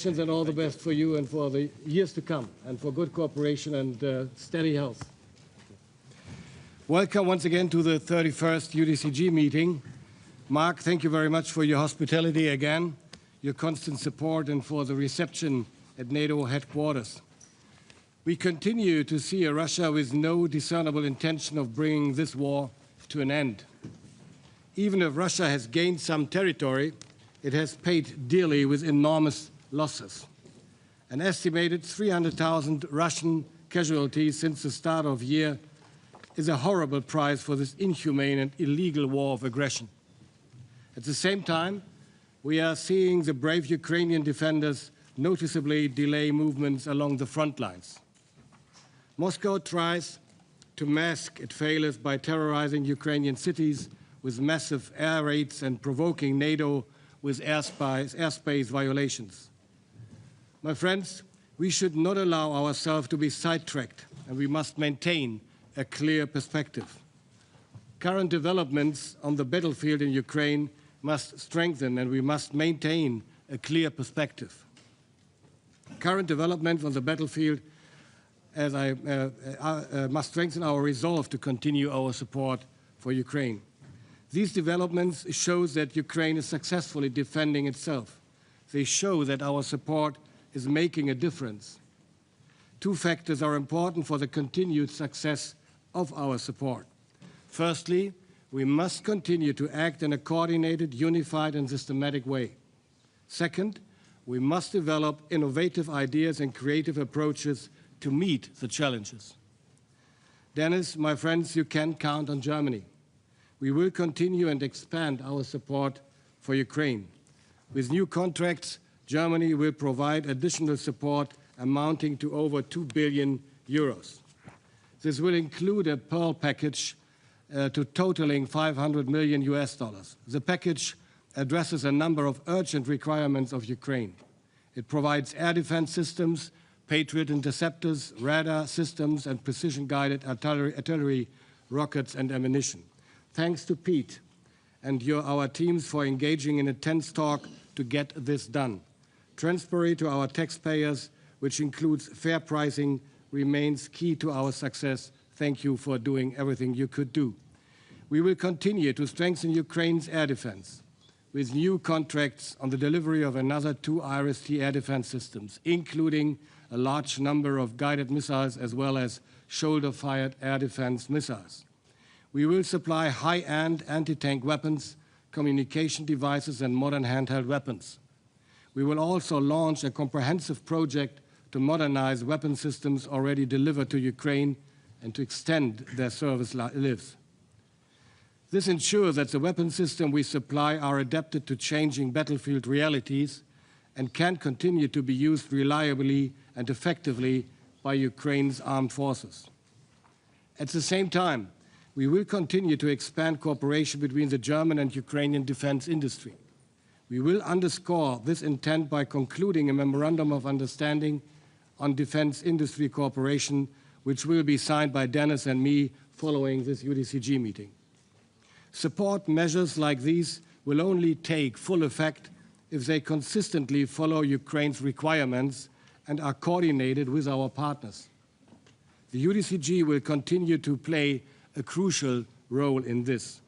and all the best for you and for the years to come, and for good cooperation and steady health. Welcome once again to the 31st UDCG meeting. Mark, thank you very much for your hospitality again, your constant support, and for the reception at NATO headquarters. We continue to see a Russia with no discernible intention of bringing this war to an end. Even if Russia has gained some territory, it has paid dearly with enormous losses. An estimated 300,000 Russian casualties since the start of the year is a horrible price for this inhumane and illegal war of aggression. At the same time, we are seeing the brave Ukrainian defenders noticeably delay movements along the front lines. Moscow tries to mask its failures by terrorizing Ukrainian cities with massive air raids and provoking NATO with airspace violations. My friends, we should not allow ourselves to be sidetracked, and we must maintain a clear perspective. Current developments on the battlefield in Ukraine must strengthen, and we must maintain a clear perspective. Current developments on the battlefield must strengthen our resolve to continue our support for Ukraine. These developments show that Ukraine is successfully defending itself. They show that our support is making a difference. Two factors are important for the continued success of our support. Firstly, we must continue to act in a coordinated, unified, and systematic way. Second, we must develop innovative ideas and creative approaches to meet the challenges. Dennis, my friends, you can count on Germany. We will continue and expand our support for Ukraine. With new contracts, Germany will provide additional support amounting to over 2 billion euros. This will include a Pearl package to totaling $500 million US. The package addresses a number of urgent requirements of Ukraine. It provides air defense systems, Patriot interceptors, radar systems, and precision-guided artillery, rockets, and ammunition. Thanks to Pete and our teams for engaging in a tense talk to get this done. Transparency to our taxpayers, which includes fair pricing, remains key to our success. Thank you for doing everything you could do. We will continue to strengthen Ukraine's air defense with new contracts on the delivery of another 2 IRIS-T air defense systems, including a large number of guided missiles as well as shoulder-fired air defense missiles. We will supply high-end anti-tank weapons, communication devices, and modern handheld weapons. We will also launch a comprehensive project to modernize weapon systems already delivered to Ukraine and to extend their service lives. This ensures that the weapon systems we supply are adapted to changing battlefield realities and can continue to be used reliably and effectively by Ukraine's armed forces. At the same time, we will continue to expand cooperation between the German and Ukrainian defense industry. We will underscore this intent by concluding a memorandum of understanding on defense industry cooperation, which will be signed by Dennis and me following this UDCG meeting. Support measures like these will only take full effect if they consistently follow Ukraine's requirements and are coordinated with our partners. The UDCG will continue to play a crucial role in this.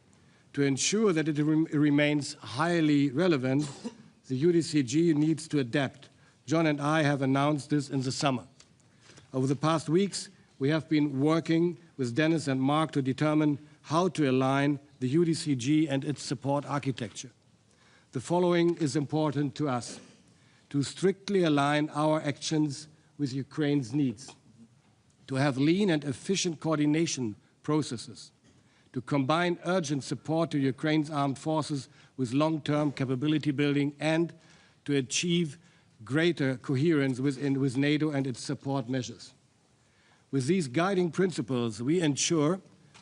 To ensure that it remains highly relevant, the UDCG needs to adapt. John and I have announced this in the summer. Over the past weeks, we have been working with Dennis and Mark to determine how to align the UDCG and its support architecture. The following is important to us: to strictly align our actions with Ukraine's needs, to have lean and efficient coordination processes, to combine urgent support to Ukraine's armed forces with long-term capability building, and to achieve greater coherence with NATO and its support measures. With these guiding principles, we ensure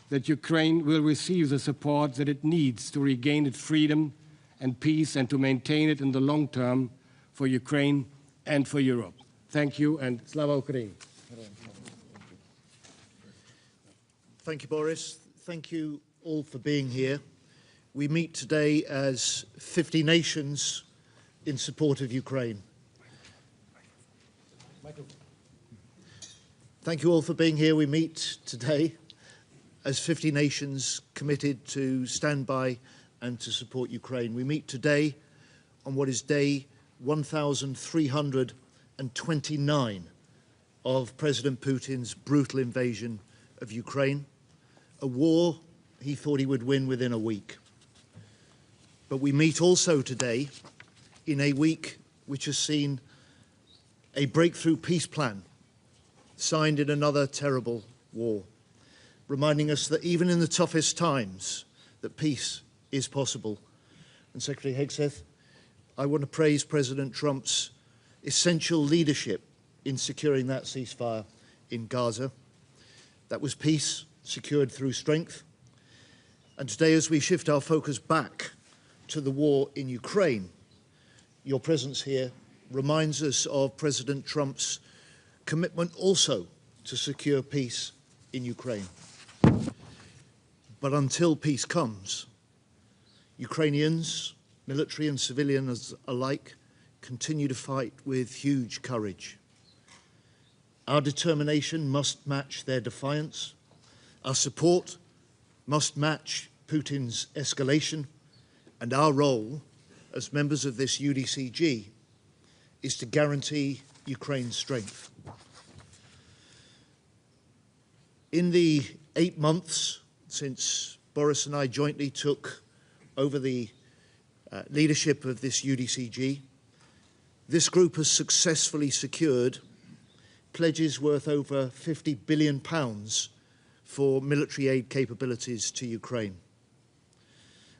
that Ukraine will receive the support that it needs to regain its freedom and peace and to maintain it in the long term for Ukraine and for Europe. Thank you, and Slava Ukraini. Thank you, Boris. Thank you all for being here. We meet today as 50 nations in support of Ukraine. Thank you all for being here. We meet today as 50 nations committed to stand by and to support Ukraine. We meet today on what is day 1,329 of President Putin's brutal invasion of Ukraine, a war he thought he would win within a week. But we meet also today in a week which has seen a breakthrough peace plan signed in another terrible war, reminding us that even in the toughest times, that peace is possible. And Secretary Hegseth, I want to praise President Trump's essential leadership in securing that ceasefire in Gaza. That was peace secured through strength. And today, as we shift our focus back to the war in Ukraine, your presence here reminds us of President Trump's commitment also to secure peace in Ukraine. But until peace comes, Ukrainians, military and civilians alike, continue to fight with huge courage. Our determination must match their defiance. Our support must match Putin's escalation. And our role as members of this UDCG is to guarantee Ukraine's strength. In the 8 months since Boris and I jointly took over the leadership of this UDCG, this group has successfully secured pledges worth over £50 billion for military aid capabilities to Ukraine.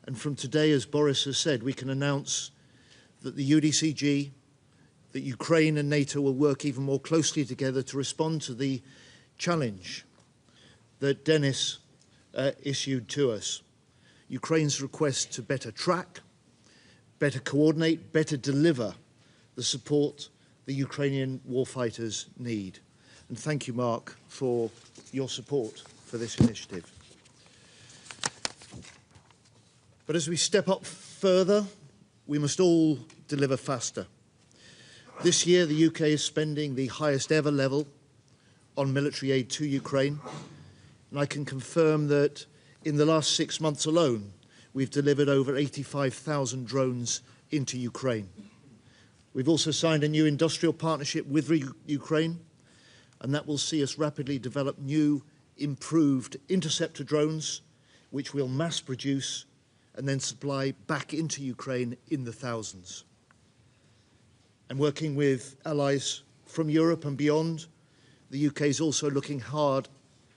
And from today, as Boris has said, we can announce that the UDCG, that Ukraine and NATO will work even more closely together to respond to the challenge that Denis issued to us. Ukraine's request to better track, better coordinate, better deliver the support the Ukrainian warfighters need. And thank you, Mark, for your support for this initiative. But as we step up further, we must all deliver faster. This year, the UK is spending the highest ever level on military aid to Ukraine. And I can confirm that in the last 6 months alone, we've delivered over 85,000 drones into Ukraine. We've also signed a new industrial partnership with Ukraine, and that will see us rapidly develop new, improved interceptor drones, which we'll mass produce and then supply back into Ukraine in the thousands. And working with allies from Europe and beyond, the UK is also looking hard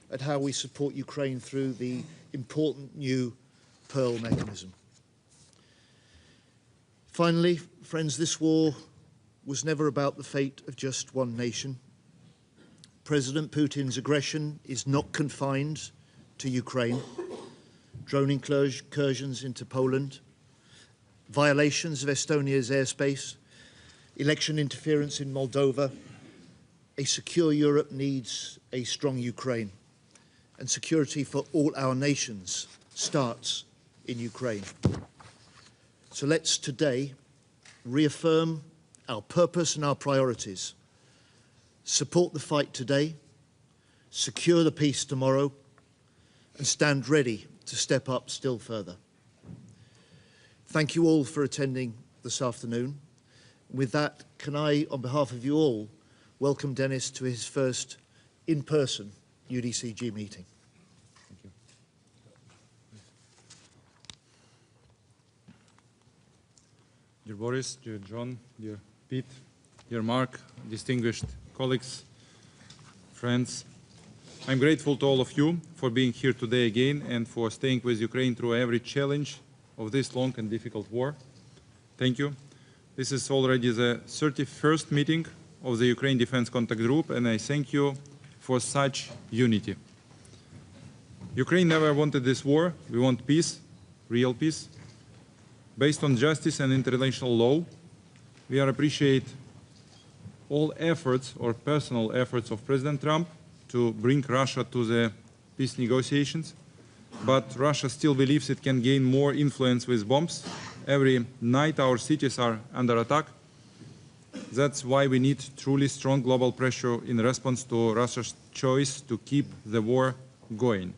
at how we support Ukraine through the important new Pearl mechanism. Finally, friends, this war was never about the fate of just one nation. President Putin's aggression is not confined to Ukraine. Drone incursions into Poland, violations of Estonia's airspace, election interference in Moldova. A secure Europe needs a strong Ukraine, and security for all our nations starts in Ukraine. So let's today reaffirm our purpose and our priorities, support the fight today, secure the peace tomorrow, and stand ready to step up still further. Thank you all for attending this afternoon. With that, can I, on behalf of you all, welcome Denis to his first in-person UDCG meeting. Thank you. Dear Boris, dear John, dear Pete, dear Mark, distinguished colleagues, friends, I'm grateful to all of you for being here today again and for staying with Ukraine through every challenge of this long and difficult war. Thank you. This is already the 31st meeting of the Ukraine Defense Contact Group, and I thank you for such unity. Ukraine never wanted this war. We want peace, real peace, based on justice and international law. We appreciate all efforts or personal efforts of President Trump to bring Russia to the peace negotiations, but Russia still believes it can gain more influence with bombs. Every night our cities are under attack. That's why we need truly strong global pressure in response to Russia's choice to keep the war going.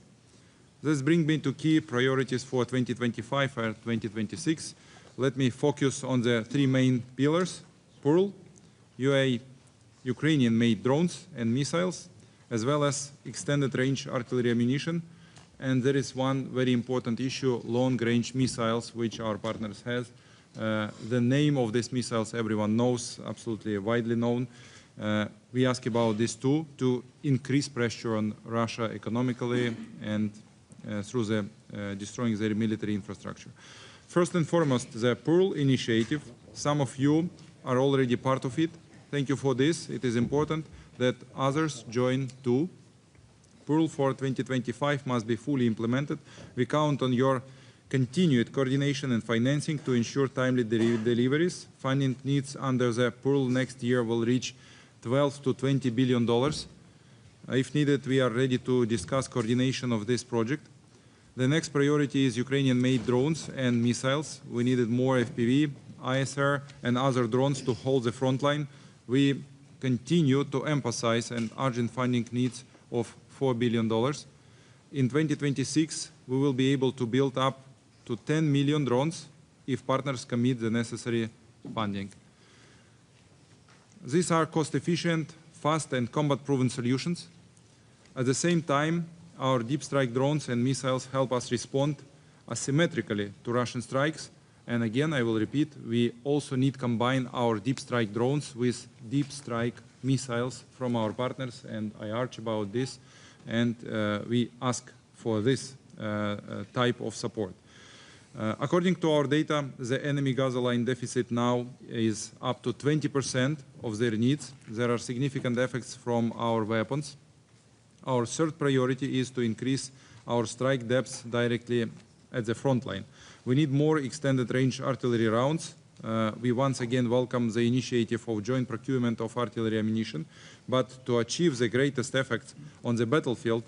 This brings me to key priorities for 2025 and 2026. Let me focus on the three main pillars: Pearl, Ukrainian-made drones and missiles, as well as extended-range artillery ammunition. And there is one very important issue, long-range missiles, which our partners have. The name of these missiles everyone knows, absolutely widely known. We ask about this too, to increase pressure on Russia economically and through the destroying their military infrastructure. First and foremost, the Pearl initiative. Some of you are already part of it. Thank you for this. It is important that others join too. Pearl for 2025 must be fully implemented. We count on your continued coordination and financing to ensure timely deliveries. Funding needs under the Pearl next year will reach $12 to $20 billion. If needed, we are ready to discuss coordination of this project. The next priority is Ukrainian-made drones and missiles. We needed more FPV, ISR, and other drones to hold the front line. We continue to emphasize an urgent funding needs of $4 billion. In 2026, we will be able to build up to 10 million drones if partners commit the necessary funding. These are cost-efficient, fast, and combat-proven solutions. At the same time, our deep strike drones and missiles help us respond asymmetrically to Russian strikes. And again, I will repeat, we also need to combine our deep strike drones with deep strike missiles from our partners, and I argue about this, and we ask for this type of support. According to our data, the enemy Gaza line deficit now is up to 20% of their needs. There are significant effects from our weapons. Our third priority is to increase our strike depths directly at the front line. We need more extended-range artillery rounds. We once again welcome the initiative of joint procurement of artillery ammunition, but to achieve the greatest effect on the battlefield,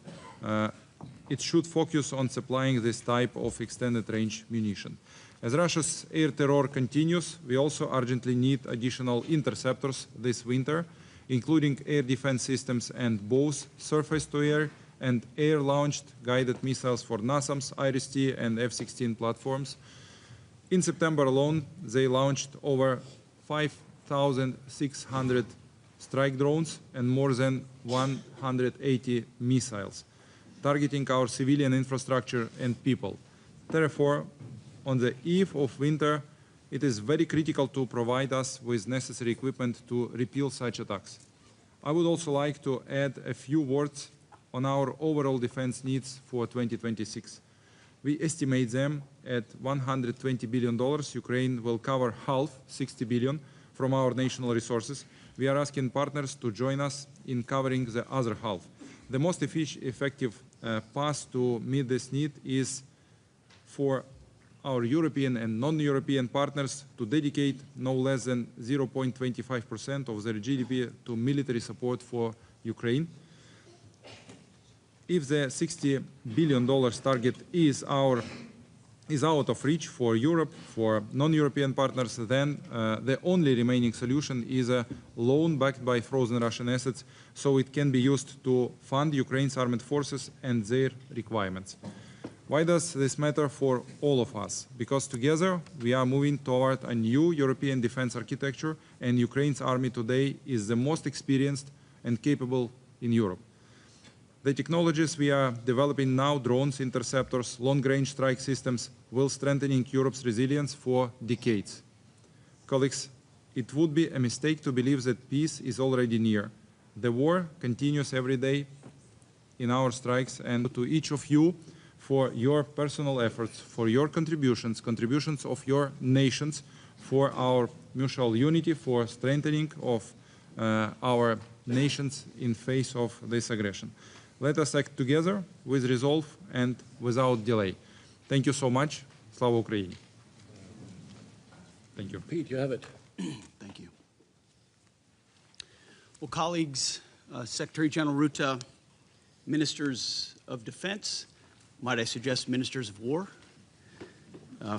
it should focus on supplying this type of extended-range munition. As Russia's air terror continues, we also urgently need additional interceptors this winter, including air defense systems and both surface-to-air and air-launched guided missiles for NASAMS, IRIS-T, and F-16 platforms. In September alone, they launched over 5,600 strike drones and more than 180 missiles, targeting our civilian infrastructure and people. Therefore, on the eve of winter, it is very critical to provide us with necessary equipment to repel such attacks. I would also like to add a few words on our overall defense needs for 2026. We estimate them at $120 billion. Ukraine will cover half, $60 billion, from our national resources. We are asking partners to join us in covering the other half. The most effective path to meet this need is for our European and non-European partners to dedicate no less than 0.25% of their GDP to military support for Ukraine. If the $60 billion target is out of reach for Europe, for non-European partners, then the only remaining solution is a loan backed by frozen Russian assets, so it can be used to fund Ukraine's armed forces and their requirements. Why does this matter for all of us? Because together we are moving toward a new European defense architecture, and Ukraine's army today is the most experienced and capable in Europe. The technologies we are developing now, drones, interceptors, long-range strike systems, will strengthen Europe's resilience for decades. Colleagues, it would be a mistake to believe that peace is already near. The war continues every day in our strikes, and to each of you for your personal efforts, for your contributions of your nations, for our mutual unity, for strengthening of our nations in face of this aggression. Let us act together with resolve and without delay. Thank you so much. Slava Ukraini. Thank you. Pete, you have it. Thank you. Well, colleagues, Secretary General Ruta, ministers of defense, might I suggest ministers of war,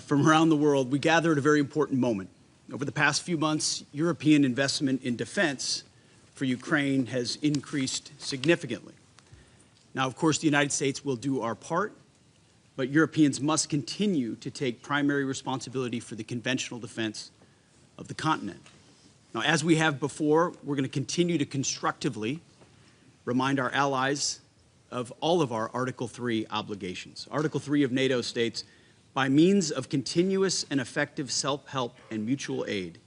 from around the world, we gather at a very important moment. Over the past few months, European investment in defense for Ukraine has increased significantly. Now, of course, the United States will do our part, but Europeans must continue to take primary responsibility for the conventional defense of the continent. Now, as we have before, we're going to continue to constructively remind our allies of all of our Article 3 obligations. Article 3 of NATO states, by means of continuous and effective self-help and mutual aid,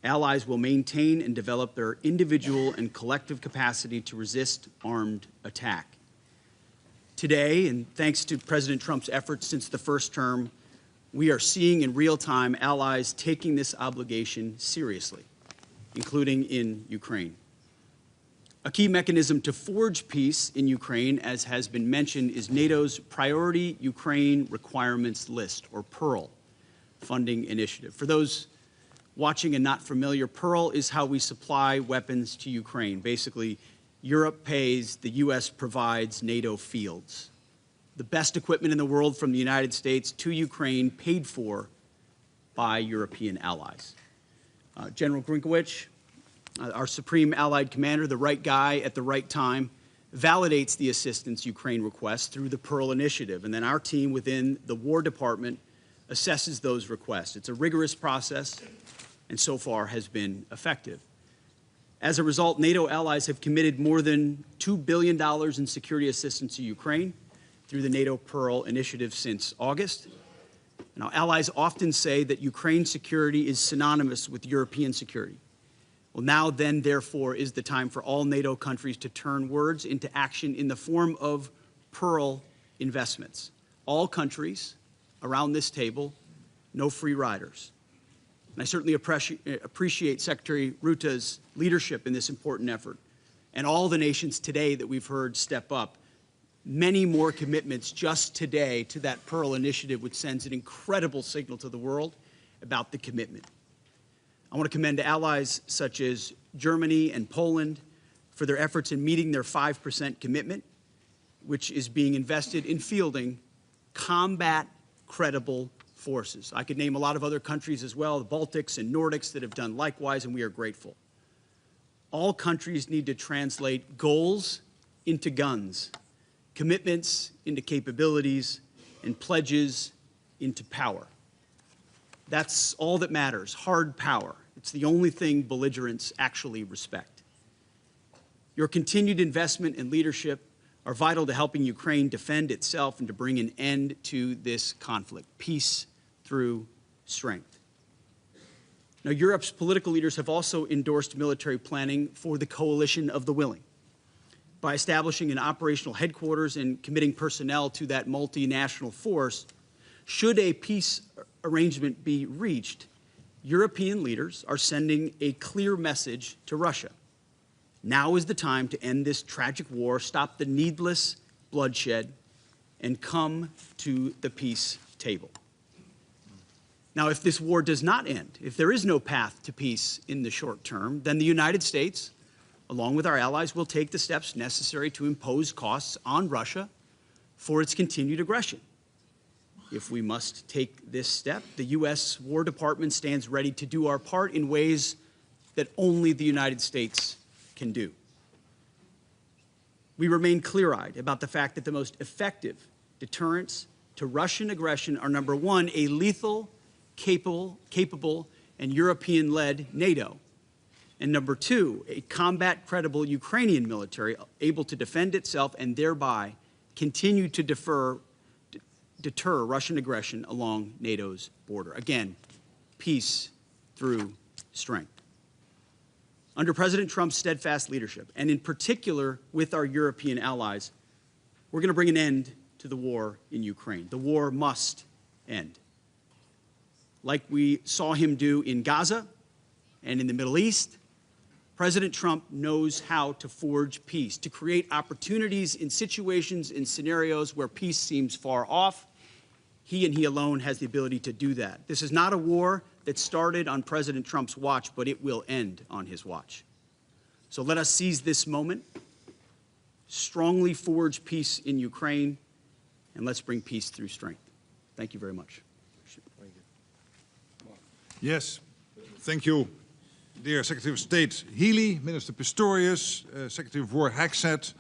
allies will maintain and develop their individual and collective capacity to resist armed attack. Today, and thanks to President Trump's efforts since the first term, we are seeing in real time allies taking this obligation seriously, including in Ukraine. A key mechanism to forge peace in Ukraine, as has been mentioned, is NATO's Priority Ukraine Requirements List, or PEARL, funding initiative. For those watching and not familiar, PEARL is how we supply weapons to Ukraine. Basically, Europe pays, the U.S. provides NATO fields. The best equipment in the world from the United States to Ukraine, paid for by European allies. General Grinkowicz, our Supreme Allied Commander, the right guy at the right time, validates the assistance Ukraine requests through the PEARL initiative, and then our team within the War Department assesses those requests. It's a rigorous process, and so far has been effective. As a result, NATO allies have committed more than $2 billion in security assistance to Ukraine through the NATO PEARL initiative since August. Now, allies often say that Ukraine's security is synonymous with European security. Well, now then, therefore, is the time for all NATO countries to turn words into action in the form of PEARL investments. All countries around this table, no free riders. And I certainly appreciate Secretary Ruta's leadership in this important effort, and all the nations today that we've heard step up. Many more commitments just today to that PEARL initiative, which sends an incredible signal to the world about the commitment. I want to commend allies such as Germany and Poland for their efforts in meeting their 5% commitment, which is being invested in fielding combat-credible forces. I could name a lot of other countries as well, the Baltics and Nordics, that have done likewise, and we are grateful. All countries need to translate goals into guns, commitments into capabilities, and pledges into power. That's all that matters, hard power. It's the only thing belligerents actually respect. Your continued investment and leadership are vital to helping Ukraine defend itself and to bring an end to this conflict. Peace through strength. Now, Europe's political leaders have also endorsed military planning for the coalition of the willing. By establishing an operational headquarters and committing personnel to that multinational force, should a peace arrangement be reached, European leaders are sending a clear message to Russia. Now is the time to end this tragic war, stop the needless bloodshed, and come to the peace table. Now, if this war does not end, if there is no path to peace in the short term, then the United States, along with our allies, will take the steps necessary to impose costs on Russia for its continued aggression. If we must take this step, the U.S. War Department stands ready to do our part in ways that only the United States can do. We remain clear-eyed about the fact that the most effective deterrents to Russian aggression are, number one, a lethal, capable, and European-led NATO, and number two, a combat-credible Ukrainian military able to defend itself and thereby continue to deter Russian aggression along NATO's border. Again, peace through strength. Under President Trump's steadfast leadership, and in particular with our European allies, we're going to bring an end to the war in Ukraine. The war must end. Like we saw him do in Gaza and in the Middle East, President Trump knows how to forge peace, to create opportunities in situations, in scenarios where peace seems far off. He and he alone has the ability to do that. This is not a war that started on President Trump's watch, but it will end on his watch. So let us seize this moment, strongly forge peace in Ukraine, and let's bring peace through strength. Thank you very much. Yes. Thank you, dear Secretary of State Healy, Minister Pistorius, Secretary of War Hagsett,